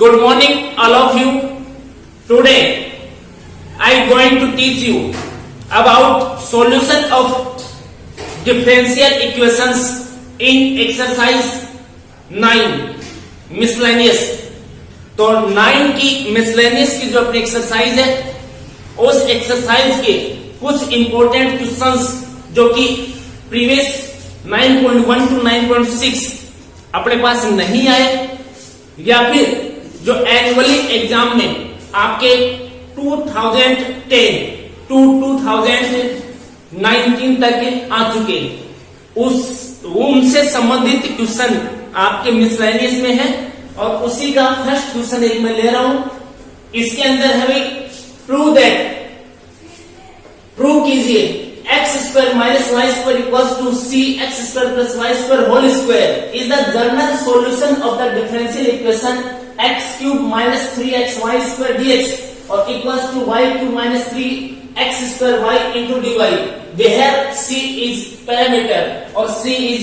Good morning, all of you. Today, I am going to teach you about solution of differential equations in exercise 9 miscellaneous. तो 9 की miscellaneous की जो अपनी exercise है, उस exercise के कुछ इंपॉर्टेंट क्वेश्चंस जो कि प्रीवियस 9.1 टू 9.6 अपने पास नहीं आए या फिर जो एनुअली एग्जाम में आपके 2010 टू 2019 तक आ चुके उनसे संबंधित क्वेश्चन आपके मिसलेनियस में है और उसी का फर्स्ट क्वेश्चन एक मैं ले रहा हूं। इसके अंदर हमें प्रूव कीजिए x square minus y square equals to c x square plus y square whole square is the general solution of the differential equation x cube minus 3x y square dx और equals to y cube minus 3x square y into dy where c is parameter और c is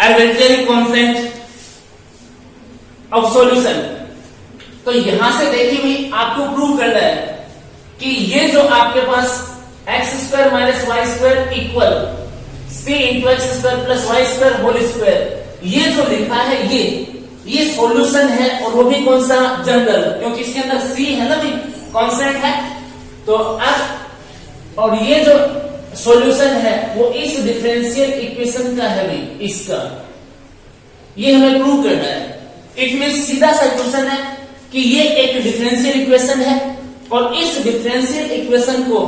arbitrary constant of solution. तो यहां से देखिए भाई आपको prove करना है कि ये जो आपके पास x square minus y square equal c into x square plus y square whole square ये जो लिखा है ये सॉल्यूशन है और वो भी कौन सा जनरल, क्योंकि इसके अंदर सी है ना भाई कांस्टेंट है। तो अब और ये जो सॉल्यूशन है वो इस डिफरेंशियल इक्वेशन का है भाई, इसका ये हमें प्रूव करना है। इट मींस सीधा सा क्वेश्चन है कि ये एक डिफरेंशियल इक्वेशन है और इस डिफरेंशियल इक्वेशन को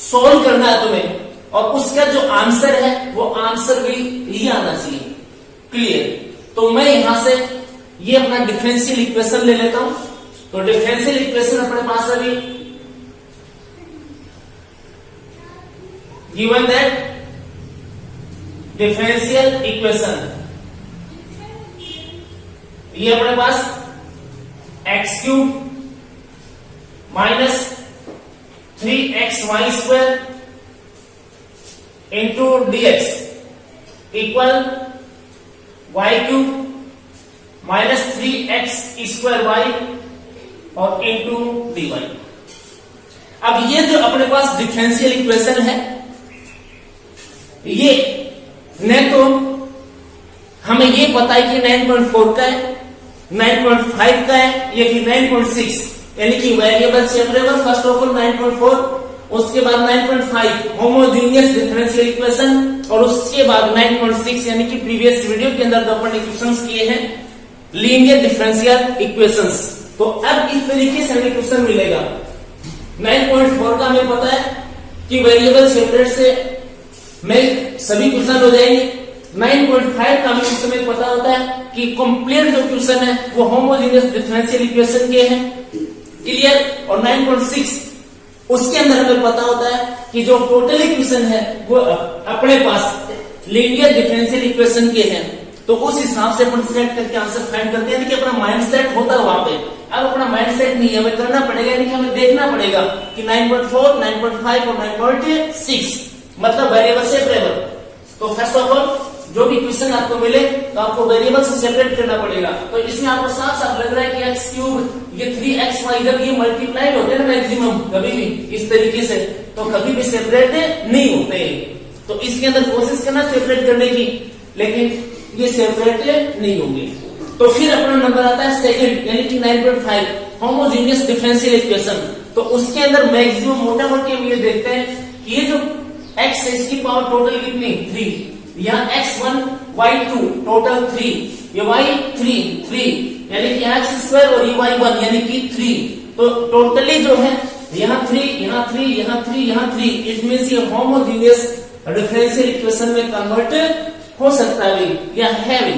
सॉल्व करना है तुम्हें और उसका जो आंसर है वो आंसर भी ये आना चाहिए। क्लियर? तो मैं यहां से ये अपना डिफरेंशियल इक्वेशन ले लेता हूं। तो डिफरेंशियल इक्वेशन अपने पास अभी गिवन दैट डिफरेंशियल इक्वेशन ये अपने पास x cube minus 3x y square into dx equal y cube minus 3x square y और इंटू dy। अब ये जो अपने पास डिफरेंशियल इक्वेशन है ये न तो हमें ये पता है कि 9.4 का है, 9.5 का है या फिर 9.6, यानी कि variable separable first of all 9.4, उसके बाद 9.5 होमोजेनियस डिफरेंशियल इक्वेशन और उसके बाद 9.6 यानी कि प्रीवियस वीडियो के अंदर जो अपन इक्वेशंस किए हैं लीनियर डिफरेंशियल इक्वेशंस। तो अब इस तरीके से हमें क्वेश्चन मिलेगा। 9.4 का हमें पता है कि वेरिएबल सेपरेट से में सभी क्वेश्चन हो जाएंगे। 9.5 का हमें उस समय पता होता है कि कंप्लीट जो क्वेश्चन है वो होमोजेनियस डिफरेंशियल इक्वेशन के हैं। क्लियर? और 9.6 उसके अंदर हमें पता होता है कि जो टोटल इक्वेशन है वो अपने पास लीनियर डिफरेंशियल इक्वेशन के हैं। तो उस हिसाब से अपन सेट करके आंसर फाइंड करते हैं कि अपना माइंड सेट होता है वहां पे। अब अपना माइंड सेट नहीं हमें करना पड़ेगा, यानी कि हमें देखना पड़ेगा कि 9.4, 9.5 और 9.6 मतलब वेरिएबल सेपरेबल। तो फर्स्ट ऑफ ऑल जो भी क्वेश्चन आपको मिले तो आपको वेरिएबल से सेपरेट करना पड़ेगा। तो इसमें आपको साफ साफ लग रहा है कि एक्स क्यूब ये 3xy जब ये मल्टीप्लाइड होते हैं ना मैक्सिमम कभी भी इस तरीके से तो कभी भी सेपरेट नहीं होते। तो इसके अंदर कोशिश करना सेपरेट करने की, लेकिन ये सेपरेट नहीं होंगे। तो फिर अपना नंबर आता है सेकंड यानी कि 9.5 होमोजेनियस डिफरेंशियल इक्वेशन। तो उसके अंदर मैक्सिमम मोटा मोटी हम ये देखते हैं कि ये जो x है इसकी पावर टोटल कितनी 3, यहाँ x1 y2 टोटल 3, ये y3 यानी कि x स्क्वायर और ये y1 यानी कि 3। तो टोटली जो है यहाँ 3 यहाँ 3 यहाँ 3 यहाँ 3 इट मींस ये होमोजेनियस डिफरेंशियल इक्वेशन में कन्वर्ट हो सकता है या है भी।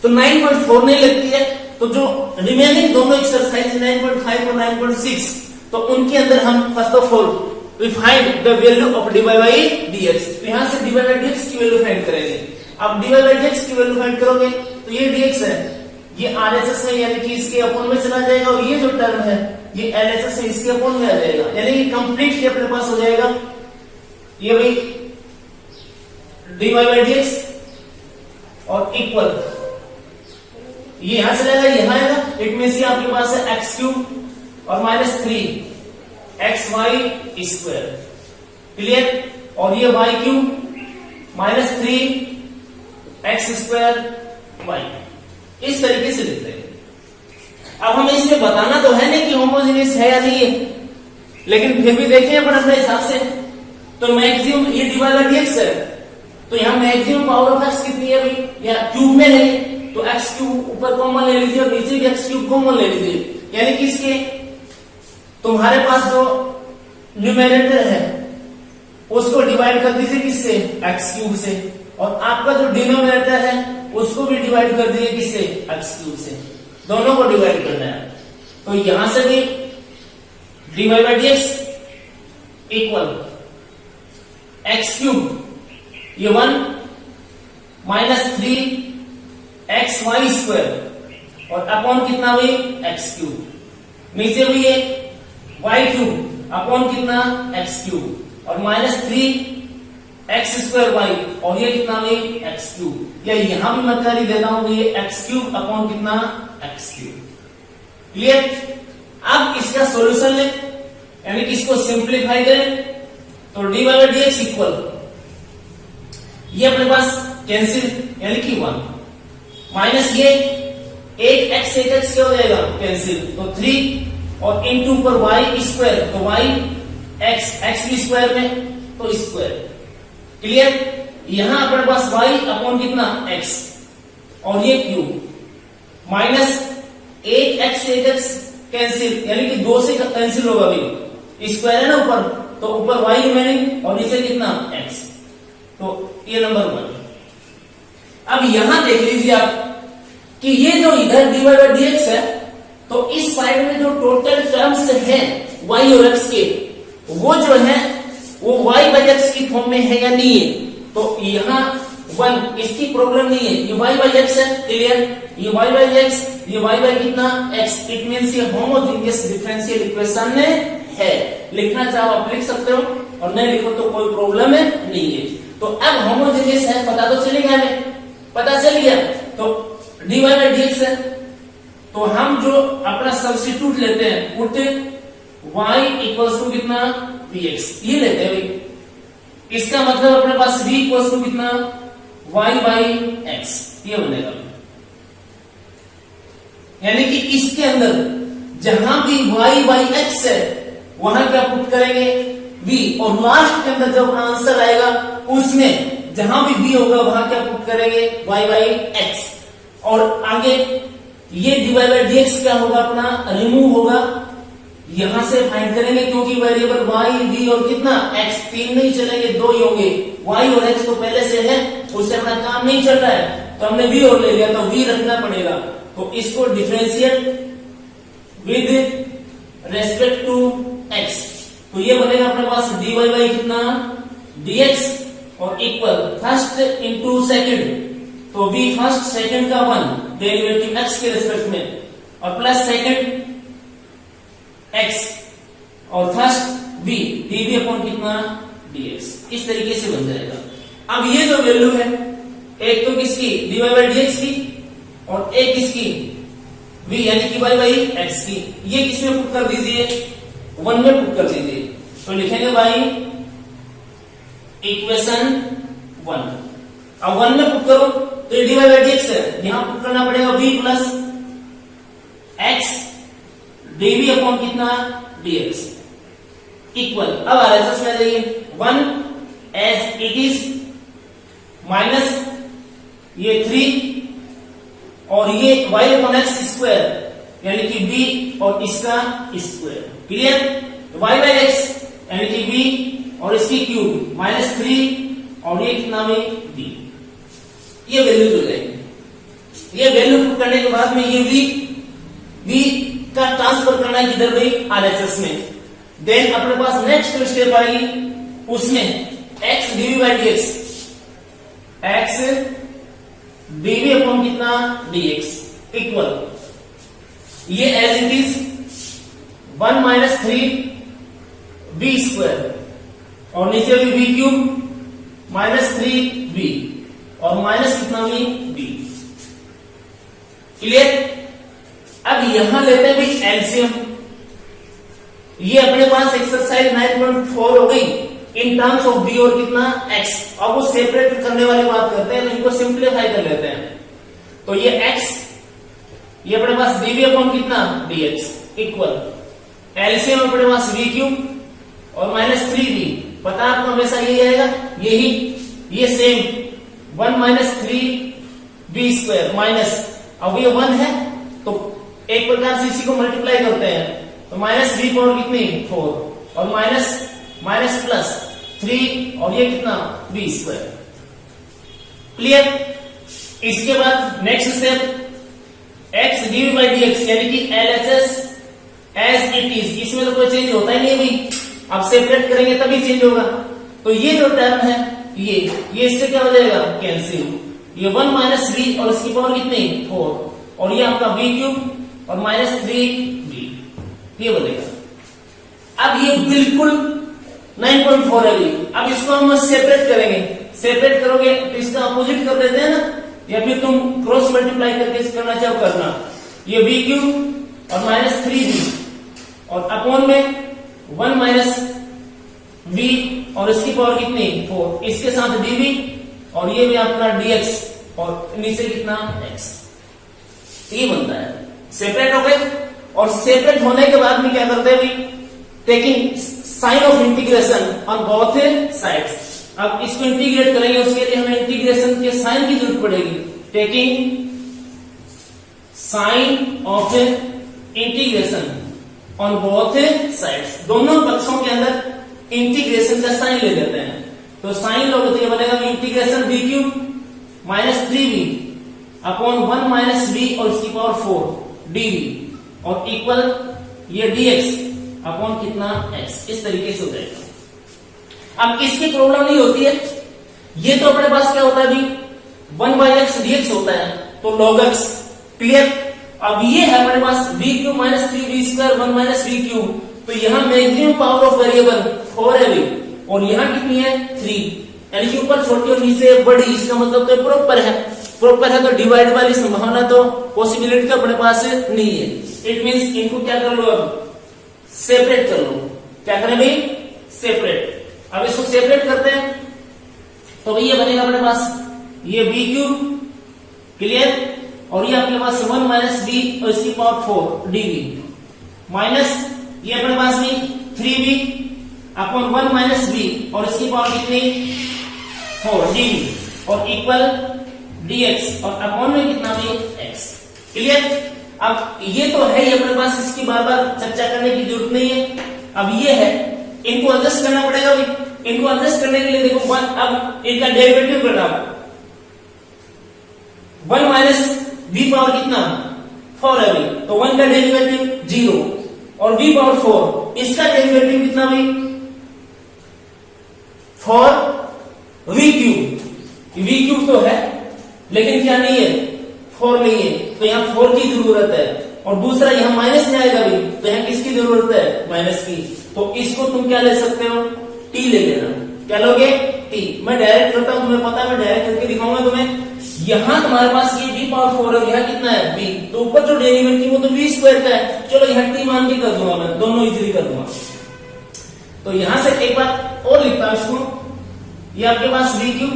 तो 9.4 नहीं लगती है। तो जो रिमेनिंग दोनों एक्सरसाइज 9.5 और 9.6 तो उनके अंदर हम first of all we find the value of dy by dx। तो यहां से dy by dx की वैल्यू फाइंड करेंगे। अब dy by dx की वैल्यू फाइंड करोगे तो ये dx है, ये RHS है यानी कि इसके अपोन में चला जाएगा और ये जो टर्म है ये LHS है इसके अपोन में आ जाएगा, यानी कि कंप्लीटली अपने पास हो जाएगा ये भाई dy by dx और इक्वल ये यहां से रहेगा, यहां आएगा, इट मीन्स ये आपके पास है एक्स क्यूब और minus 3 x y square. Clear? और ये y cube minus 3 x square y, इस तरीके से लिखते हैं। अब हमें इसमें बताना तो है नहीं कि होमोजेनियस है या नहीं है, लेकिन फिर भी देखें अपन अपने हिसाब से। तो मैक्सिमम ये डिवाइड बाय डीएक्स है, तो यहाँ मैक्सिमम पावर ऑफ एक्स कितनी है भाई, या क्यूब में है, तो एक्स क्यूब ऊपर कॉमन ले लीजिए और नीचे भी एक्स क्यूब कॉमन ले लीजिए। यानी कि इसके तुम्हारे पास जो न्यूमेरेटर है उसको डिवाइड कर दीजिए किससे, एक्स क्यूब से, और आपका जो डिनोमिनेटर है उसको भी डिवाइड कर दीजिए किससे, एक्स क्यूब से। दोनों को डिवाइड करना है। तो यहां से भी divide by d x equal x cube, ये 1 माइनस 3 एक्स वाई स्क्वायर और अपॉन कितना हुई, एक्स क्यूब। नीचे भी ये वाई क्यूब अपॉन कितना, एक्स क्यूब, और माइनस 3 एक्स स्क्वायर वाई, और ये कितना हुई, एक्स क्यूब। या यहां भी मैं कर ही देता हूं, ये एक्स क्यूब अपॉन कितना, एक्स क्यूब। क्लियर? अब इसका सॉल्यूशन ले, यानी कि इसको सिंप्लीफाई करें, तो D by d x equal, ये अपने पास कैंसिल, यानी कि 1 माइनस ये एक एक्स क्या हो जाएगा, कैंसिल, तो 3 और इनटू पर वाई स्क्वायर, तो वाई एक्स भी स्क्वायर में, तो स्क्वायर। क्लियर? यहां अपने पास वाई अपॉन कितना, एक्स, और ये क्यूब माइनस एक एक्स कैंसिल, यानी कि 2 से कैंसिल होगा अभी, स्क्वायर है ना ऊपर, तो ऊपर वाई रिमेनिंग और नीचे कितना, एक्स, तो ये नंबर 1। अब यहां देख लीजिए आप कि ये जो इधर d y by d x है, तो इस साइड में जो टोटल टर्म्स है वाई और एक्स के, वो जो है वो वाई बाई एक्स की फॉर्म में है या नहीं है। तो यहां 1 इसकी प्रॉब्लम नहीं है, ये वाई बाई एक्स है। क्लियर? ये वाई बाई एक्स, ये वाई बाई कितना, एक्स, इट मींस ये होमोजेनियस डिफरेंशियल इक्वेशन में है। लिखना चाहो आप लिख सकते हो, और नहीं लिखो तो कोई प्रॉब्लम है नहीं है। तो अब होमोजेनियस है, पता तो चलेगा हमें, पता चल गया, तो d y by d x है, तो हम जो अपना सब्स्टिट्यूट लेते हैं, पुट y इक्वल्स टू कितना, vx, ये लेते हैं भाई। इसका मतलब अपने पास v इक्वल्स टू कितना, y बाई x, ये बनेगा। यानी कि इसके अंदर जहां भी y बाई x है वहां क्या पुट करेंगे, v, और लास्ट के अंदर जब आंसर आएगा उसमें जहां भी v होगा वहां क्या पुट करेंगे, y बाई x, और आगे ये डिवाइड बाय dx क्या होगा, अपना रिमूव होगा, यहां से फाइंड करेंगे, क्योंकि वेरिएबल y, v और कितना, x, 3 नहीं चलेंगे, 2 ही होंगे। y और x तो पहले से है, उससे अपना काम नहीं चल रहा है, तो हमने v और ले लिया, तो v रखना पड़ेगा। तो इसको differentiate with respect to x, तो ये बनेगा अपने पास dy बाई कितना, dx, और इक्वल फर्स्ट इंटू सेकेंड, तो v फर्स्ट सेकेंड का 1 डेरिवेटिव x के रेस्पेक्ट में, और प्लस सेकेंड x, और फर्स्ट v dv अपॉन कितना, dx, इस तरीके से बन जाएगा। अब ये जो वैल्यू है, एक तो किसकी, dy बाई dx की, और एक किसकी, v यानी कि y बाई x की, ये किसमें पुट कर दीजिए, 1 में पुट कर दीजिए। तो लिखेंगे भाई इक्वेशन 1, अब 1 में पुट करो तो ये dy बाई dx है, यहां पुट करना पड़ेगा v plus x dv upon कितना, dx, इक्वल, अब आरएसएस में जाइए, 1 एज इट इज माइनस ये 3 और ये y अपॉन x स्क्वायर, यानी कि v और इसका square. Clear? y by x यानी कि v और इसकी क्यूब माइनस 3 और ये कितना में v, ये वैल्यू हो जाएगी। ये वैल्यू पुट करने के बाद में ये v का ट्रांसफर करना है किधर भाई, आरएचएस में। देन अपने पास नेक्स्ट स्टेप आएगी, उसमें x dv by dx, x dv upon कितना, dx, इक्वल, ये as it is 1 minus 3 v square, और नीचे भी v क्यूब माइनस 3 v, और माइनस कितना भी v। क्लियर। अब यहां लेते हैं भाई एलसीएम। ये अपने पास एक्सरसाइज 9.4 हो गई इन टर्म्स ऑफ बी और कितना एक्स। अब वो सेपरेट करने वाली बात करते हैं, तो इनको सिंप्लीफाई कर लेते हैं। तो ये एक्स, ये अपने पास डीवी अपॉन कितना डीएक्स इक्वल एलसीएम अपने पास वी क्यूब और माइनस 3v। पता आपको हमेशा यही आएगा, यही ये same 1 minus 3v square minus, अब ये 1 है तो एक प्रकार से इसी को मल्टीप्लाई करते हैं, तो माइनस v पावर कितनी 4 और माइनस प्लस 3 और ये कितना v स्क्वायर। क्लियर। इसके बाद next step x dv by dx यानी कि LHS एज इट इज, इसमें तो कोई चेंज होता ही नहीं भाई, अब सेपरेट करेंगे तभी चेंज होगा। तो ये जो टर्म है ये इससे क्या हो जाएगा कैंसिल, ये 1 माइनस v और इसकी पावर कितनी 4 और ये आपका v क्यूब और माइनस 3v ये बनेगा। अब ये बिल्कुल 9.4 है भाई। अब इसको हम सेपरेट करेंगे, सेपरेट करोगे तो इसका अपोजिट कर देते हैं ना, या फिर तुम क्रॉस मल्टीप्लाई करके करना चाहो करना। ये v क्यूब और माइनस 3v और अपॉन में 1 माइनस v और इसकी पावर कितनी 4, इसके साथ dv और ये भी आपका dx और नीचे कितना x, ये बनता है। सेपरेट हो गए और सेपरेट होने के बाद में क्या करते हैं भाई, taking sign of integration on both sides. अब इसको इंटीग्रेट करेंगे, उसके लिए हमें इंटीग्रेशन के साइन की जरूरत पड़ेगी। Taking sign of integration on both sides, दोनों पक्षों के अंदर इंटीग्रेशन का साइन ले लेते हैं। तो साइन लोगे तो ये बनेगा integration v cube minus 3v upon 1 minus v और इसकी पावर 4 dv और इक्वल ये dx अपॉन कितना x, इस तरीके से हो जाएगा। अब इसकी प्रॉब्लम नहीं होती है, ये तो अपने पास क्या होता है अभी 1 बाई एक्स dx होता है, तो log x। क्लियर। अब ये है हमारे पास v cube minus 3v square 1 minus v cube, तो यहां मैक्सिमम पावर ऑफ वेरिएबल 4 है भाई और यहां कितनी है 3, यानी कि ऊपर छोटी और नीचे बड़ी, इसका मतलब तो प्रॉपर है। प्रॉपर है तो डिवाइड वाली संभावना तो पॉसिबिलिटी तो अपने पास नहीं है। इट मींस इनको क्या कर लो, अब सेपरेट कर लो। क्या करें भाई सेपरेट। अब इसको सेपरेट करते हैं तो भाई ये बनेगा अपने पास ये v क्यूब, क्लियर, और ये अपने पास 1 माइनस v और इसकी पावर 4 dv माइनस ये अपने पास में 3v अपॉन 1 माइनस v और इसकी पावर कितनी 4 dv और इक्वल dx और अपॉन में कितना भी x। क्लियर। अब ये तो है ही अपने पास, इसकी बार बार चर्चा करने की जरूरत नहीं है। अब ये है, इनको एडजस्ट करना पड़ेगा भाई। इनको एडजस्ट करने के लिए देखो 1, अब इनका डेरिवेटिव करना 1 माइनस v पावर कितना 4 है भाई, तो 1 का डेरिवेटिव 0 और v पावर 4 इसका डेरिवेटिव कितना भाई 4 v क्यूब। v क्यूब तो है लेकिन क्या नहीं है 4 नहीं है, तो यहाँ 4 की जरूरत है। और दूसरा यहाँ माइनस में आएगा भाई, तो यहाँ किसकी जरूरत है माइनस की, तो इसको तुम क्या ले सकते हो t ले लेना। क्या लोगे t। मैं डायरेक्ट करता हूं, तुम्हें पता है मैं डायरेक्ट करके दिखाऊंगा तुम्हें। यहां तुम्हारे पास ये v पावर 4 है, यहाँ कितना है v, तो ऊपर जो डेरिवेटिव वो तो v स्क्वायर का है। चलो यहाँ t मान के कर दूंगा, मैं दोनों इजीली कर दूंगा। तो यहां से एक बार और लिखता हूं इसको, ये आपके पास v क्यूब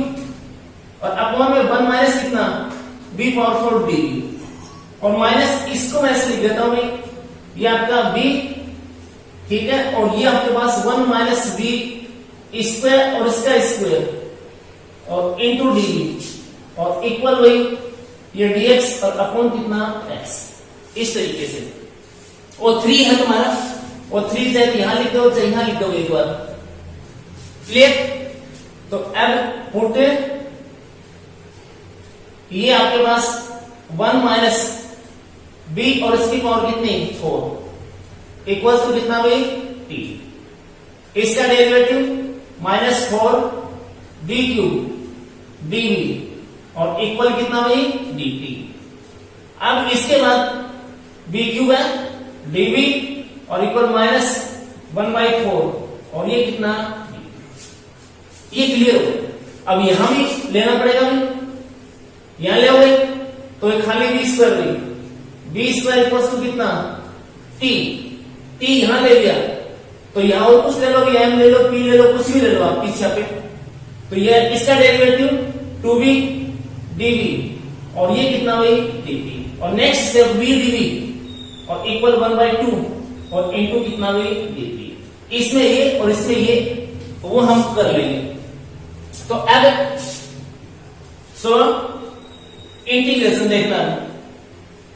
और अपॉन में 1 माइनस कितना v पावर 4 dv और माइनस इसको मैं ऐसे लिख देता हूं भाई, ये आपका v, ठीक है, और ये आपके पास 1 माइनस v स्क्वायर और इसका स्क्वायर और इंटू dv और इक्वल वही ये dx और अपॉन कितना x, इस तरीके से। और 3 है तुम्हारा, और 3 चाहे यहां लिख दो चाहे यहां लिख दो एक बार। क्लियर। तो अब पुट ये आपके पास 1 माइनस b और इसकी पावर कितनी 4 इक्वल्स टू कितना भाई t, इसका डेरिवेटिव -4 d क्यूब dv और इक्वल कितना भाई dt। अब इसके बाद b क्यूब है dv और इक्वल -1/4 और ये कितना, ये क्लियर हो। अब यहां भी लेना पड़ेगा भाई, यहां ले तो खाली v स्क्वायर नहीं, बी स्क्वायर इक्वल टू कितना टी, टी यहां ले लिया तो यहां और कुछ ले लो, एम ले लो, पी ले लो, कुछ भी ले लो आप पीछे पे। तो ये इसका डेरिवेटिव 2b dv और ये कितना हुई dt और नेक्स्ट स्टेप v dv और इक्वल 1/2 और इनटू कितना हुई dt। इसमें ये और इसमें ये वो हम कर लेंगे। तो अब सो इंटीग्रेशन देखना,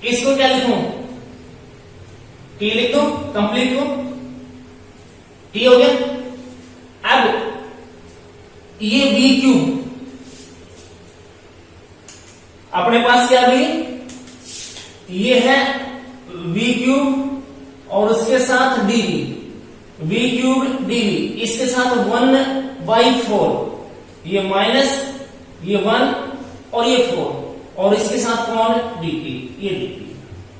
इसको क्या लिखूं, टी लिख दो, कंप्लीट को टी हो गया। अब ये बी क्यूब अपने पास क्या भी ये है v क्यूब और उसके साथ dv, v क्यूब dv इसके साथ 1/4 ये माइनस ये 1 और ये 4 और इसके साथ कौन dt, ये dt,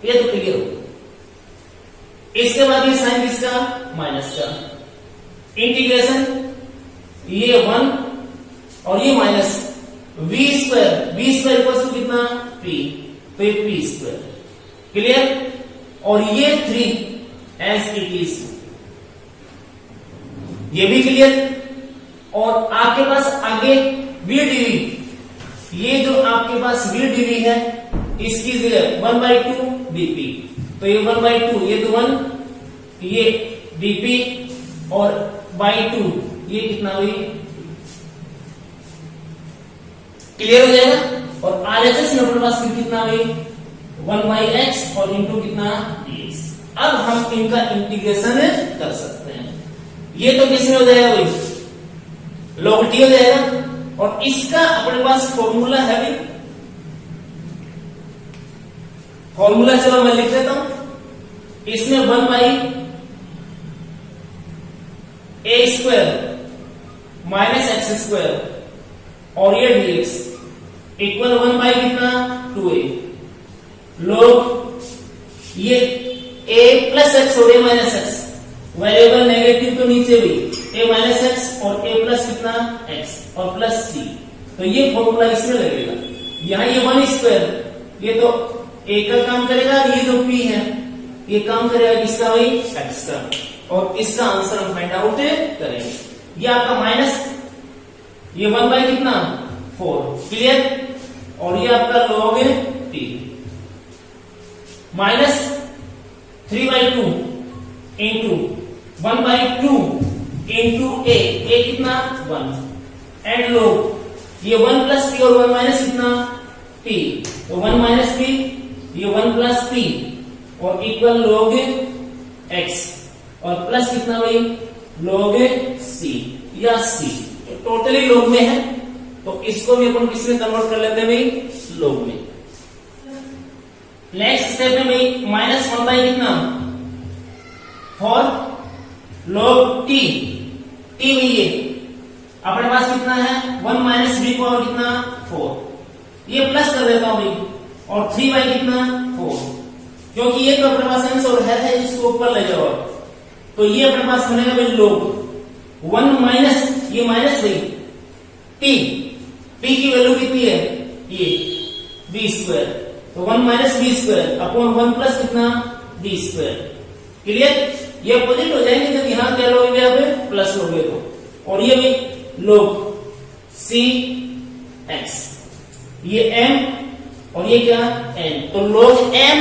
ये तो क्लियर हो। इसके बाद ये साइन किसका माइनस का, इंटीग्रेशन ये 1 और ये minus v square equal to कितना p, तो ये p स्क्वायर क्लियर और ये 3 एज इट इज, ये भी क्लियर। और आपके पास आगे v dv, ये जो आपके पास v dv है इसकी जगह 1/2 dp, तो ये 1/2 ये तो 1 ये dp और by 2 ये कितना हुई, क्लियर हो जाएगा। और RHS में अपने पास कितना हुई 1/x और इंटू कितना dx। अब हम इनका इंटीग्रेशन कर सकते हैं। ये तो किसमें हो जाएगा भाई log t हो जाएगा और इसका अपने पास फॉर्मूला है भी, फॉर्मूला चलो मैं लिख देता हूं। इसमें 1/a² माइनस x² और ये dx इक्वल 1 कितना 2a log ये a प्लस x और a minus x, variable negative तो नीचे भी a माइनस x और a प्लस कितना x और प्लस c, तो ये फॉर्मूला इसमें लगेगा। यहाँ ये 1² ये तो a का काम करेगा, ये जो p है ये काम करेगा किसका भाई x का, और इसका आंसर हम फाइंड आउट करेंगे। ये आपका माइनस ये 1 कितना 4 क्लियर और ये आपका log t minus 3/2 into 1/2 into a कितना 1 एंड log ये 1 प्लस p और 1 माइनस कितना p, तो 1 माइनस p ये 1 प्लस p और इक्वल log x और प्लस कितना भाई log c या c, तो टोटली log में है तो इसको भी अपन किसमें कन्वर्ट कर लेते हैं भाई log में। नेक्स्ट स्टेप में भाई माइनस 1 कितना 4 log t, t भी ये अपने पास कितना है 1 माइनस b पावर कितना 4, ये प्लस कर देता हूं भाई और 3 कितना 4, क्योंकि ये तो अपने पास आंसर है इसको ऊपर ले जाओ, तो ये अपने पास बनेगा भाई log 1 माइनस ये माइनस भाई p की वैल्यू कितनी है ये b², तो 1 माइनस b² अपॉन 1 प्लस कितना d², क्लियर। ये अपोजिट हो जाएंगे जब यहां क्या लोगे यहाँ पे प्लस लोगे तो, और ये भी log c x ये m और ये क्या n, तो log m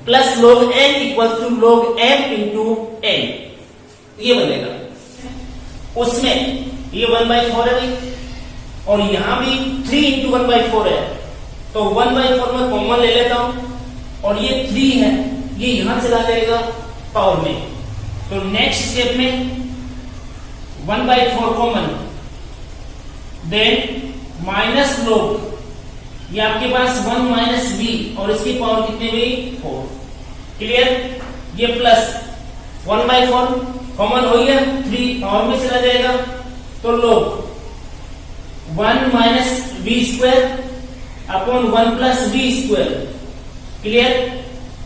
plus log n equal to log m into n, ये बनेगा। उसमें ये 1/4 है भाई और यहां भी 3 इंटू 1/4 है, तो 1/4 में कॉमन ले लेता हूं और ये 3 है ये यहां चला जाएगा पावर में, तो नेक्स्ट स्टेप में 1/4 कॉमन, देन माइनस log ये आपके पास 1 माइनस b और इसकी पावर कितने हुई 4, क्लियर। ये प्लस 1/4 कॉमन हो गया 3 पावर में चला जाएगा, तो log 1 minus b² upon 1 plus b², clear.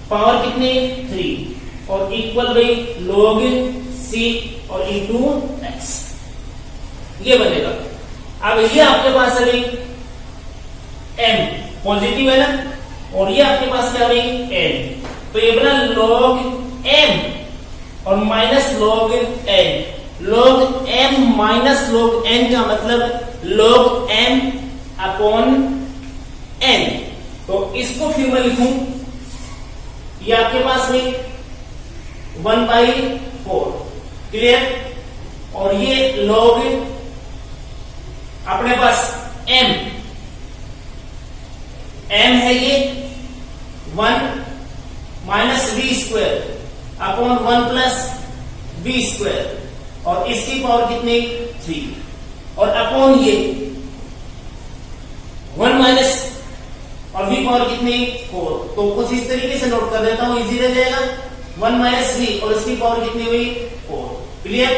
Power कितनी 3 और इक्वल भाई log c और इंटू x, ये बनेगा। अब ये आपके पास है भाई m पॉजिटिव है ना, और ये आपके पास क्या भाई n, तो ये बना log m और minus log n। log m minus log n का मतलब log m अपॉन n। तो इसको फिर मैं लिखूं, ये आपके पास में 1/4, क्लियर। और ये log अपने पास m है, ये 1 minus v square upon 1 plus v square, और इसकी पावर कितनी 3, और अपॉन ये 1 माइनस और v पावर कितनी 4। तो कुछ इस तरीके से नोट कर देता हूं, इजी रह जाएगा। 1 माइनस v और इसकी पावर कितनी हुई 4, क्लियर।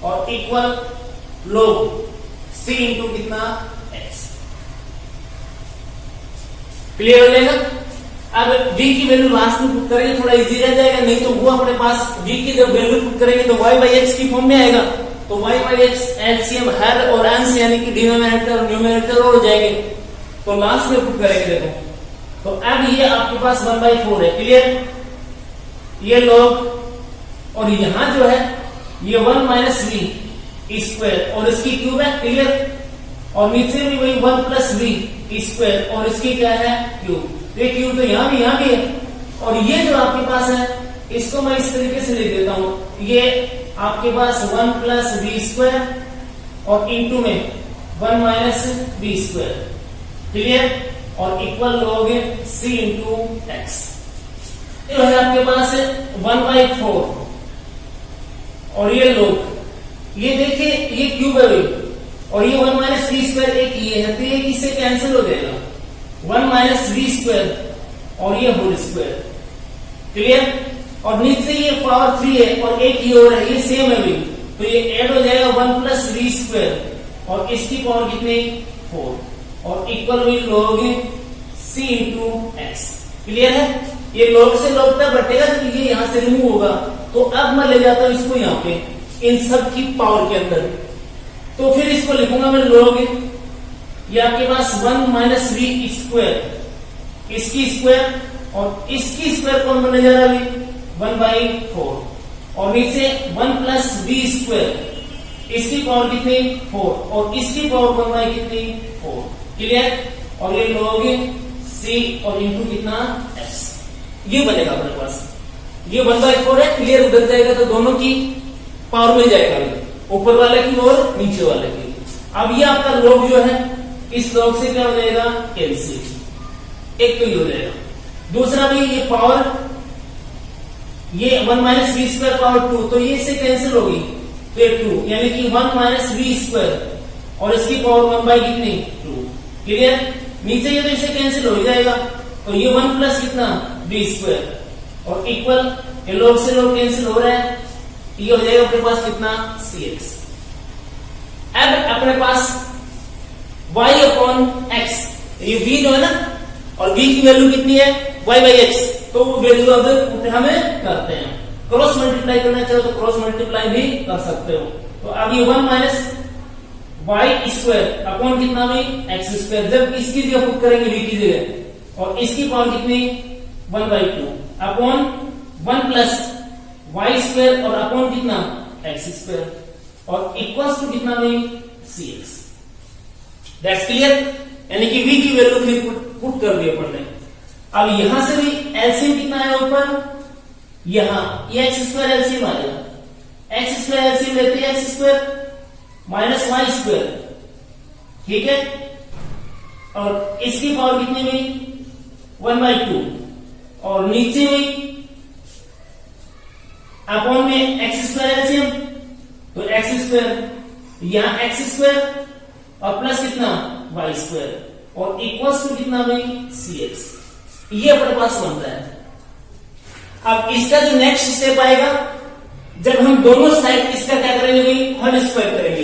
और इक्वल log c इंटू कितना x, क्लियर हो जाएगा। अब v की वैल्यू लास्ट में पुट करेंगे, थोड़ा इजी रह जाएगा, नहीं तो वो अपने पास v की जब वैल्यू पुट करेंगे तो y बाई x की फॉर्म में आएगा। तो y बाई x एलसीएम हर और अंश यानी कि डिनोमिनेटर और न्यूमरेटर हो जाएंगे, तो लास्ट में पुट करेंगे। देखो तो अब ये आपके पास 1/4 है, क्लियर। ये log और यहां जो है ये 1 माइनस v स्क्वायर और इसकी क्यूब है, क्लियर। और नीचे भी वही 1 प्लस v स्क्वायर और इसकी क्या है क्यूब। ये क्यूब तो यहां भी है। और ये जो आपके पास है इसको मैं इस तरीके से लिख देता हूं, ये आपके पास 1 प्लस v स्क्वायर और इंटू में 1 माइनस v स्क्वायर, क्लियर। और equal log c into x. ये है आपके पास 1/4 और ये log, ये देखिए ये क्यूब है और ये 1 माइनस v स्क्वायर एक ये है, तो ये किससे कैंसिल हो जाएगा, 1 माइनस v स्क्वायर और ये होल स्क्वायर, क्लियर। और नीचे ये पावर 3 है और एक ये और है, ये सेम है भी, तो ये ऐड हो जाएगा 1 प्लस v स्क्वायर और इसकी पावर कितनी 4 और इक्वल हुई log c into x, clear है। ये log से log तक बटेगा जब ये यहां से रिमूव होगा। तो अब मैं ले जाता हूं इसको यहां पे इन सब की पावर के अंदर, तो फिर इसको लिखूंगा मैं log, ये आपके पास 1 माइनस v स्क्वायर, इसकी स्क्वायर और इसकी स्क्वायर कौन बनने जा रहा है 1/4 और नीचे 1 प्लस v स्क्वायर, इसकी पावर कितनी 4 और इसकी पावर 1 कितनी 4, क्लियर। और ये log c और इंटू कितना x, ये बनेगा अपने पास। ये 1/4 है, क्लियर। उधर जाएगा तो दोनों की पावर में जाएगा, ऊपर वाले की और नीचे वाले की। अब ये आपका log जो है इस log से क्या हो जाएगा कैंसिल, एक तो ये हो जाएगा। दूसरा भी ये पावर, ये 1 माइनस v स्क्वायर पावर 2, तो ये इससे कैंसिल होगी, तो ये 2 यानी कि 1 माइनस v स्क्वायर और इसकी पावर 1 बाई कितनी 2, क्लियर। नीचे ये तो इससे कैंसिल हो जाएगा, तो ये 1 प्लस कितना v स्क्वायर और इक्वल ये log से log कैंसिल हो रहा है, ये हो जाएगा अपने पास कितना cx। अब अपने पास y अपॉन x, ये v जो है ना, और v की वैल्यू कितनी है y बाई x, तो वो वैल्यू अब हमें करते हैं। क्रॉस मल्टीप्लाई करना चाहो तो क्रॉस मल्टीप्लाई भी कर सकते हो। तो अब ये 1 माइनस y स्क्वायर अपॉन कितना भी x स्क्वायर, जब इसकी जगह पुट करेंगे v की जगह और इसकी पावर कितनी 1/2 अपॉन 1 प्लस y स्क्वायर और अपॉन कितना x स्क्वायर और इक्वल्स टू कितना भी cx। दैट्स क्लियर, यानी कि v की वैल्यू फिर पुट कर दिया अपन ने। अब यहां से भी एलसीएम कितना है ऊपर, यहां ये x स्क्वायर एलसीएम आ जाएगा, x स्क्वायर एलसीएम लेते हैं x square minus y square, ठीक है। और इसकी पावर कितनी हुई 1/2 और नीचे हुई अपॉन में x स्क्वायर एलसीएम, तो x स्क्वायर यहां x स्क्वायर और प्लस कितना y स्क्वायर और इक्वल्स टू कितना भाई cx, ये अपने पास बनता है। अब इसका जो नेक्स्ट स्टेप आएगा, जब हम दोनों साइड इसका क्या करेंगे भाई होल स्क्वायर करेंगे,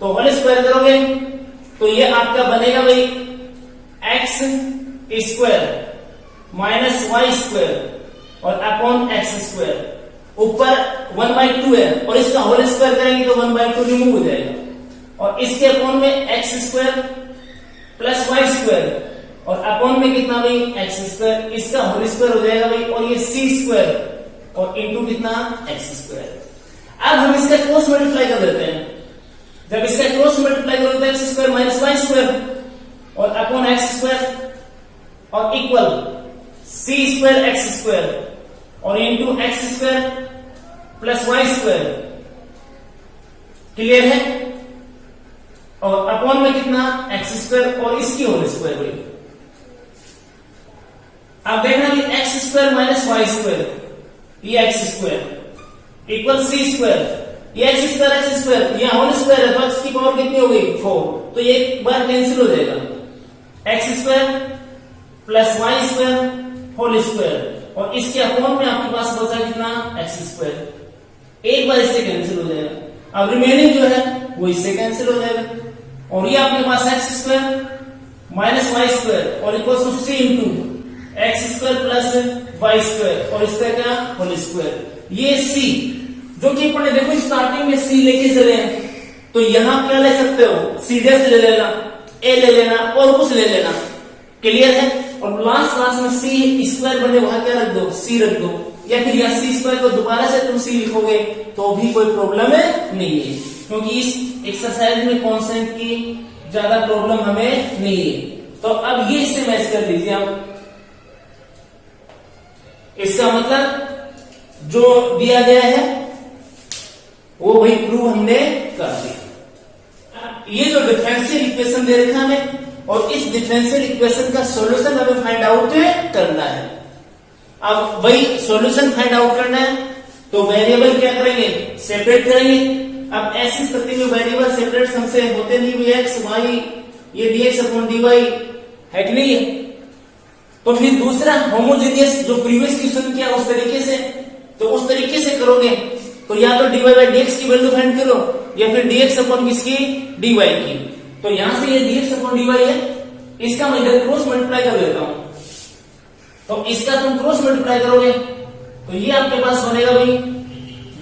तो होल स्क्वायर करोगे तो ये आपका बनेगा भाई x square minus y square और अपॉन x स्क्वायर, ऊपर 1/2 है और इसका होल स्क्वायर करेंगे तो 1/2 रिमूव हो जाएगा और इसके अपॉन में x square plus y square और अपॉन में कितना भाई एक्स स्क्वायर, इसका होल स्क्वायर हो जाएगा भाई, और ये सी स्क्वायर और इंटू कितना एक्स स्क्वायर। अब हम इसका क्रॉस मल्टीप्लाई कर देते हैं। जब इसका क्रॉस मल्टीप्लाई करोगे तो x square minus y square और अपॉन एक्स स्क्वायर और equal c square x square और into x square plus y square. Clear है? और अपॉन में कितना एक्स स्क्वायर और इसकी होल स्क्वायर भाई। अब देखना कि x square minus y square ये x square equal c square, ये एक्स स्क्वायर ये होल स्क्वायर है तो एक्स की पावर कितनी हो गई 4, तो ये एक बार कैंसिल हो जाएगा। X square plus y square whole square और इसके अपॉन में आपके पास बचा कितना एक्स स्क्वायर, एक बार इससे कैंसिल हो जाएगा। अब रिमेनिंग जो है वो इससे कैंसिल हो जाएगा और ये आपके पास x square minus y square और equal to c into x square plus y square और इसका क्या होल स्क्वायर। ये सी जो कि अपने देखो स्टार्टिंग में सी लेके चले हैं तो यहां क्या ले सकते हो, सीधे से ले लेना, ए ले लेना और कुछ ले लेना। क्लियर है? और लास्ट क्लास में सी स्क्वायर बने वहां क्या रख दो, सी रख दो, या फिर यह सी स्क्वायर को दोबारा से तुम सी लिखोगे तो भी कोई प्रॉब्लम नहीं है, क्योंकि इस एक्सरसाइज में कॉन्सेंट की ज्यादा प्रॉब्लम हमें नहीं है। तो अब ये इससे मैच कर लीजिए आप। इसका मतलब जो दिया गया है वो भाई प्रूव हमने कर दिया। ये जो डिफरेंशियल इक्वेशन दे रखा है और इस डिफरेंशियल इक्वेशन का सॉल्यूशन हमें फाइंड आउट करना है। अब वही सॉल्यूशन फाइंड आउट करना है तो वेरिएबल क्या करेंगे, सेपरेट करेंगे। अब ऐसी स्थिति में वेरिएबल सेपरेट हमसे होते नहीं, एक्स वाई ये dx अपॉन dy है कि नहीं है। तो फिर दूसरा होमोजेनियस जो प्रीवियस क्वेश्चन किया उस तरीके से, तो उस तरीके से करोगे तो या तो dy बाई dx की वैल्यू फाइंड करो या फिर dx अपॉन किसकी dy की। तो यहां से ये dx अपॉन dy है, इसका मैं इधर क्रॉस मल्टीप्लाई कर देता हूं। तो इसका तुम क्रॉस मल्टीप्लाई करोगे तो ये आपके पास बनेगा भाई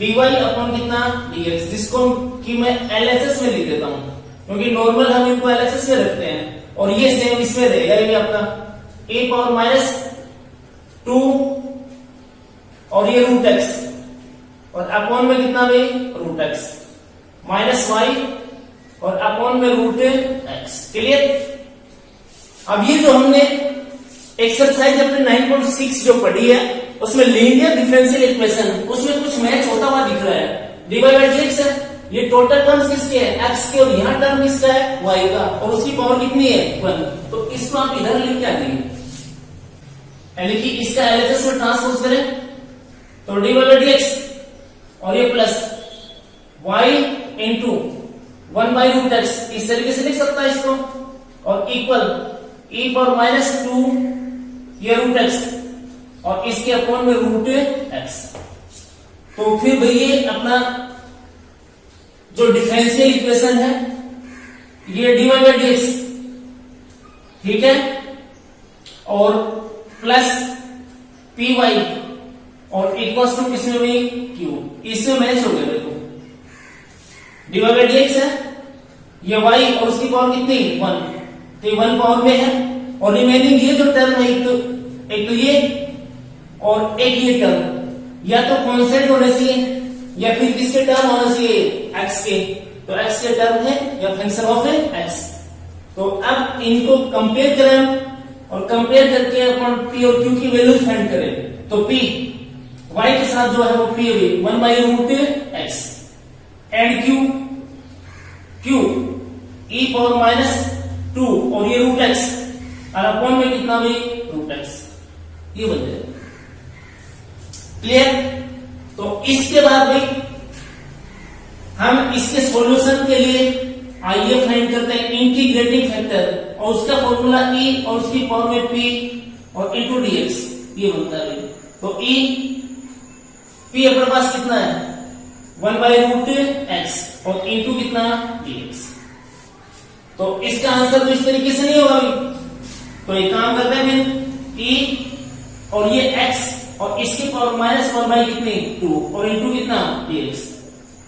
dy अपॉन कितना dx, जिसको कि मैं LHS में लिख देता हूं क्योंकि नॉर्मल हम इनको LHS में रखते हैं। और ये सेम इसमें रहेगा ये आपका a पावर माइनस 2 और ये रूट एक्स और अपॉन में कितना भाई रूट एक्स माइनस वाई और अपॉन में रूट एक्स। क्लियर? अब ये जो हमने एक्सरसाइज अपने 9.6 जो पढ़ी है उसमें लीनियर डिफरेंशियल इक्वेशन, उसमें कुछ मैच होता हुआ दिख रहा है। dy बाई dx है, ये टोटल टर्म्स किसके हैं x के, और यहाँ टर्म किसका है y का, और उसकी पावर कितनी है 1। तो इसको आप इधर लिख के आ जाइए, यानी कि इसका LHS में ट्रांसपोज करें तो dy बाई dx और ये plus y into 1 by root x, इस तरीके से लिख सकता है इसको, और इक्वल e पावर माइनस 2 ये रूट एक्स और इसके अपॉन में रूट एक्स। तो फिर भाई ये अपना जो डिफरेंशियल इक्वेशन है ये dy बाई dx, ठीक है, और प्लस py और इक्वल्स टू किसमें भी q, इसमें मैच हो गया। देखो dy बाई dx है, ये y और उसकी पावर कितनी 1, तो 1 पावर में है, और रिमेनिंग ये जो टर्म है एक तो ये और एक ये टर्म या तो कांस्टेंट होने चाहिए या फिर किसके टर्म होना चाहिए x के, तो x के टर्म है या फंक्शन ऑफ x। तो अब इनको कंपेयर करें और कंपेयर करके अपन p और q की वैल्यू फाइंड करें तो p y के साथ जो है वो p है 1 by root x and q e power minus 2 और ये रूट x और अपॉन में कितना भी रूट x, ये बन जाएगा। क्लियर? तो इसके बाद भी हम इसके सॉल्यूशन के लिए आइए फाइंड करते हैं इंटीग्रेटिंग फैक्टर, और उसका फॉर्मूला e और उसकी पावर में p और इंटू dx ये बनता है। तो e p अपने पास कितना है 1 बाई रूट x और इंटू कितना dx। तो इसका आंसर तो इस तरीके से नहीं होगा। तो एक काम करते हैं e और ये x और इसकी पावर माइनस 1 बाई कितनी 2 और इंटू कितना dx,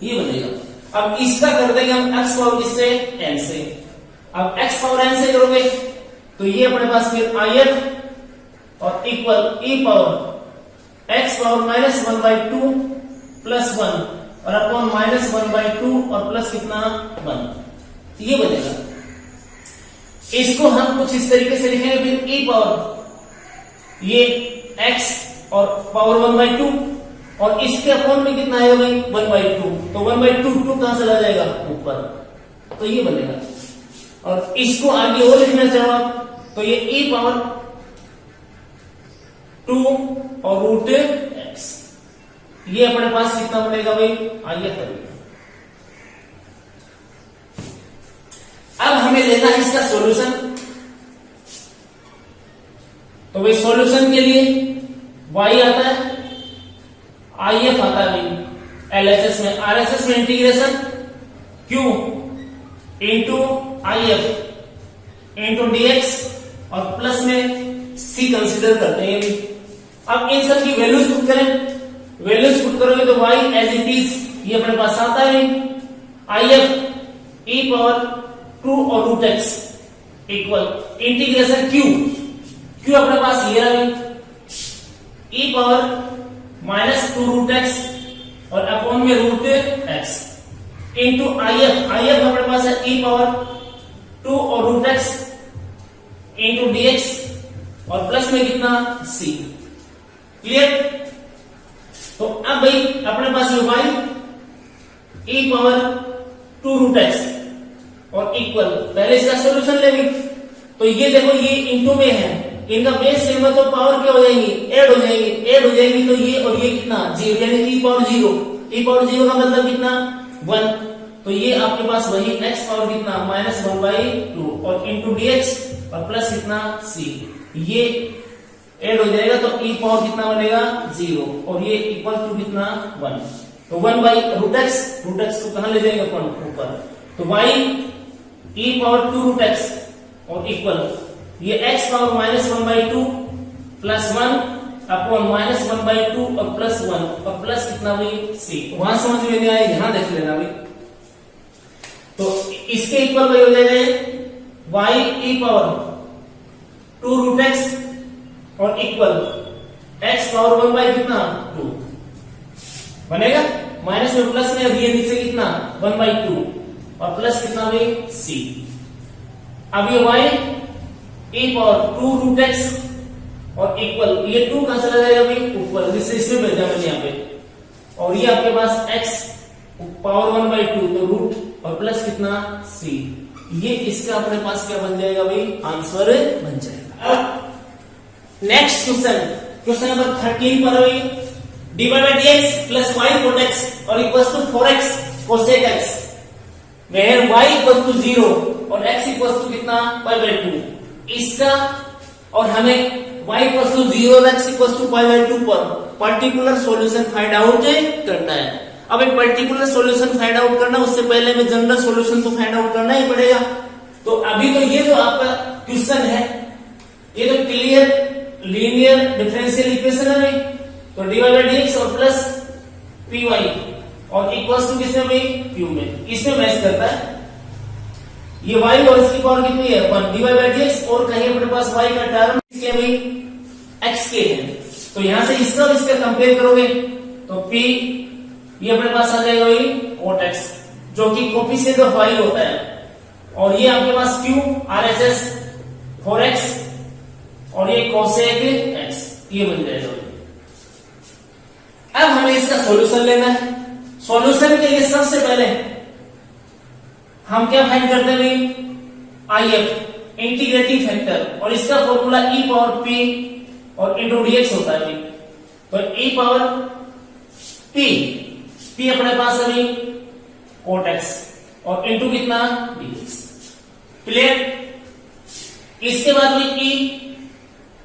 ये बनेगा। अब इसका कर देंगे हम x पावर किससे n से। अब x पावर n से करोगे तो ये अपने पास फिर IF और equal e power x power minus 1/2 plus 1 और अपॉन माइनस 1/2 और प्लस कितना 1, ये बनेगा। इसको हम कुछ इस तरीके से लिखेंगे, फिर e पावर ये x और पावर 1/2 और इसके अपॉन में कितना आएगा भाई 1/2, तो 1/2 2 कहां चला जाएगा ऊपर, तो ये बनेगा। और इसको आगे और लिखना चाहो आप तो ये e पावर 2 और रूट x, ये अपने पास कितना बनेगा भाई IF। अब हमें लेना है इसका सॉल्यूशन, तो भाई सॉल्यूशन के लिए y आता है, IF आता है भाई LHS में, RHS में integration q into IF into dx और प्लस में c कंसीडर करते हैं। अब इन सब की वैल्यूज पुट करें, वैल्यूज पुट करोगे तो y एज इट इज ये अपने पास आता है IF e पावर 2 और root x equal integration q अपने पास ये रहा e power minus 2 root x और अपॉन में रूट x इंटू IF अपने पास है e पावर 2 और रूट x इंटू dx और प्लस में कितना c, क्लियर। तो अब भाई अपने पास ये y e power 2 root x और इक्वल, पहले इसका सॉल्यूशन लेंगे तो ये देखो ये इंटू में है, इनका बेस सेम है तो पावर क्या हो जाएंगी ऐड हो जाएंगी तो ये और ये कितना 0 यानी कि e पावर 0 का मतलब कितना 1, तो ये आपके पास वही x पावर कितना माइनस 1/2 और इंटू dx और प्लस कितना c, ये ऐड हो जाएगा तो e पावर कितना बनेगा 0 और ये इक्वल टू कितना 1, तो 1/रूट x को कहां ले जाएंगे अपन ऊपर, तो y e power 2 root x और इक्वल ये x power minus 1/2 plus 1 upon minus 1/2 और प्लस 1 और प्लस कितना भाई c, वहां समझ में नहीं आया यहां देख लेना भाई। तो इसके इक्वल भाई हो जाएगा y e power 2 root x और इक्वल x पावर 1/2 बनेगा, माइनस में प्लस में अब ये नीचे कितना 1/2 और प्लस कितना भाई c। अब ये y e power 2 root x और इक्वल ये 2 कहां चला जाएगा भाई ऊपर, जिससे इसमें भेजा मैंने यहाँ पे, और ये आपके पास x पावर 1/2 तो रूट और प्लस कितना c, ये इसका अपने पास क्या बन जाएगा भाई आंसर बन जाएगा। नेक्स्ट क्वेश्चन नंबर 13 पर भाई dy by dx plus y cot x और equals to 4x cosec x where y equals to 0 और x equals to कितना pi/2, इसका और हमें y equals to 0 और x equals to pi/2 पर पर्टिकुलर सॉल्यूशन फाइंड आउट करना है। अब एक पर्टिकुलर सॉल्यूशन फाइंड आउट करना, उससे पहले में जनरल सॉल्यूशन तो फाइंड आउट करना ही पड़ेगा। तो अभी तो ये जो आपका क्वेश्चन है ये तो क्लियर लीनियर डिफरेंशियल इक्वेशन है भाई, तो dy by dx और प्लस py और इक्वल्स टू किसमें भाई q में, इसमें मैच करता है। ये y और इसकी पावर कितनी है 1 dy by dx और कहीं अपने पास y का टर्म किसके भाई x के है, तो यहां से इसका और इसका कंपेयर करोगे तो p ये अपने पास आ जाएगा भाई cot x जो कि कोफिशिएंट ऑफ y होता है, और ये आपके पास q RHS 4x और ये cosec x, ये बन जाएगा। अब हमें इसका सॉल्यूशन लेना है। सॉल्यूशन के लिए सबसे पहले हम क्या फाइंड करते हैं भाई IF इंटीग्रेटिंग फैक्टर, और इसका फॉर्मूला e पावर p और इंटू dx होता है भाई, तो e पावर p अपने पास है भाई cot x और इंटू कितना dx, क्लियर। इसके बाद भी e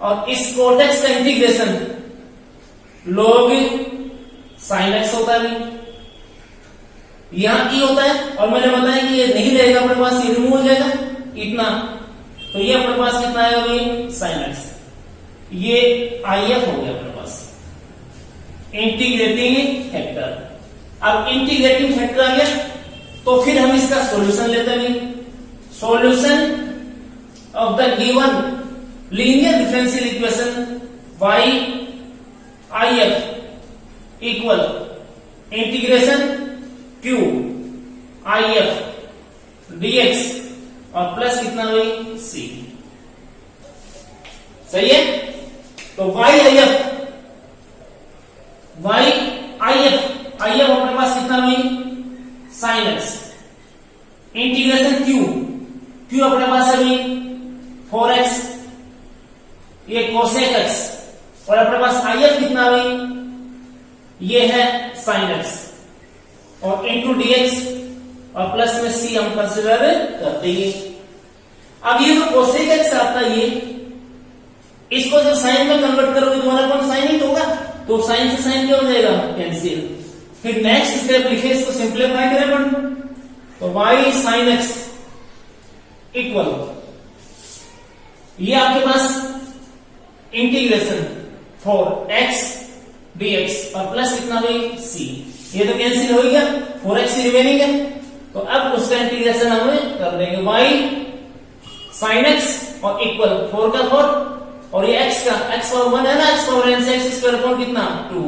और इस cot x का इंटीग्रेशन log sin x होता है, यहां e होता है और मैंने बताया कि ये नहीं रहेगा अपने पास, ये रिमूव हो जाएगा इतना, तो ये अपने पास कितना आएगा भाई sin x, ये IF हो गया अपने पास इंटीग्रेटिंग फैक्टर। अब इंटीग्रेटिंग फैक्टर आ गया तो फिर हम इसका सॉल्यूशन लेते हैं। Solution of the given linear differential equation y if equal integration q if dx और प्लस कितना हुई c। सही है। तो y if अपने पास कितना हुई sin x, इंटीग्रेशन q अपने पास है हुई 4x, ये cosec x, और अपने पास if कितना हुई ये है sin x, और इंटू dx और प्लस में c हम कंसिडर कर देंगे। अब ये जो cosec x आता है ये इसको जब साइन में कन्वर्ट करोगे तो 1 साइन ही होगा, तो साइन से साइन क्या हो जाएगा कैंसिल। फिर नेक्स्ट स्टेप लिखे, इसको सिंप्लीफाई करें अपन, तो y sin x इक्वल ये आपके पास इंटीग्रेशन 4x dx और प्लस कितना हुई c, ये तो कैंसिल हो गया, 4x रिमेनिंग है, तो अब उसका इंटीग्रेशन हमें कर देंगे y sin x और इक्वल 4 का 4 और ये x का x पावर 1 है ना, x पावर n से x स्क्वायर अपॉन कितना 2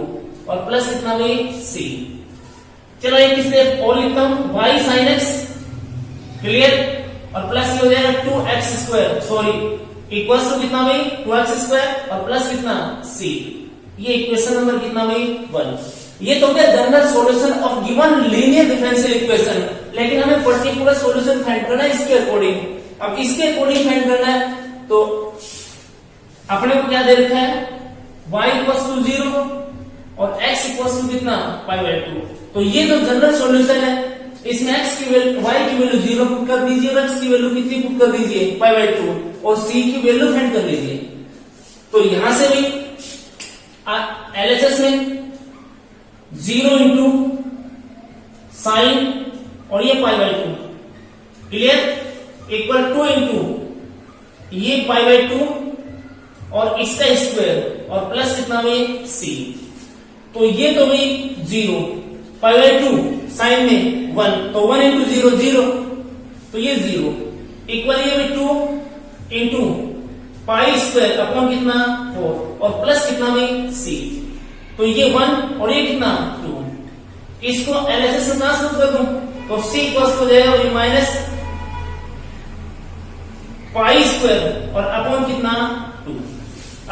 और प्लस कितना हुई c। चलो एक स्टेप और लिखता हूं, y sin x क्लियर और प्लस ये हो जाएगा 2x square sorry equals to कितना हुई 2x स्क्वायर और प्लस कितना c। ये इक्वेशन नंबर कितना हुई 1। ये तो क्या general solution of given linear differential equation, लेकिन हमें पर्टिकुलर सॉल्यूशन फाइंड करना है इसके अकॉर्डिंग। अब इसके अकॉर्डिंग फाइंड करना है तो अपने को क्या दे रखा है y इक्वल्स टू 0 और x इक्वल्स टू कितना π/2, तो ये जो जनरल सॉल्यूशन है इसमें x की वैल्यू y की वैल्यू 0 पुट कर दीजिए और x की वैल्यू कितनी पुट कर दीजिए π/2 और c की वैल्यू फाइंड कर लीजिए। तो यहां से भी LHS में 0 इंटू साइन और ये π/2 क्लियर इक्वल 2 इंटू ये π/2 और इसका स्क्वायर और प्लस कितना हुई c, तो ये तो हुई 0 π/2 साइन में 1 तो 1 इंटू 0 0 तो ये 0 इक्वल ये भी 2 इंटू पाई स्क्वायर अपॉन कितना 4 और प्लस कितना हुई c, तो ये 1 और ये कितना 2। इसको LHS में ट्रांसफर कर दूं तो c इक्वल्स हो जाएगा ये माइनस पाई स्क्वायर और अपॉन कितना 2।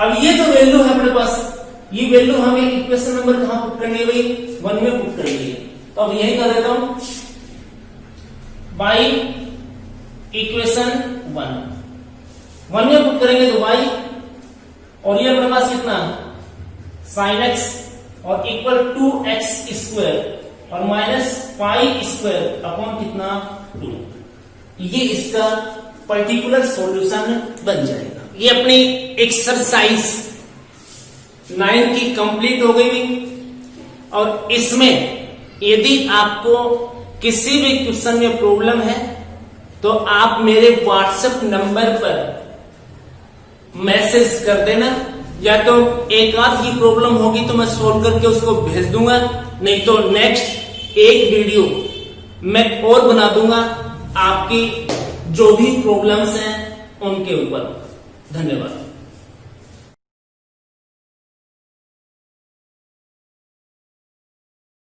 अब ये जो वैल्यू है अपने पास ये वैल्यू हमें इक्वेशन नंबर कहां पुट करनी है भाई 1 में पुट करनी है, तो अब यही कर देता हूं बाई इक्वेशन 1 में पुट करेंगे तो y और ये अपने पास कितना sin x और इक्वल 2x स्क्वायर और माइनस पाई स्क्वायर अपॉन कितना 2, ये इसका पर्टिकुलर सॉल्यूशन बन जाएगा। ये अपनी एक्सरसाइज 9 की कंप्लीट हो गई। और इसमें यदि आपको किसी भी क्वेश्चन में प्रॉब्लम है तो आप मेरे व्हाट्सएप नंबर पर मैसेज कर देना, या तो एक आध की प्रॉब्लम होगी तो मैं सोल्व करके उसको भेज दूंगा, नहीं तो नेक्स्ट एक वीडियो मैं और बना दूंगा आपकी जो भी प्रॉब्लम्स हैं उनके ऊपर। धन्यवाद।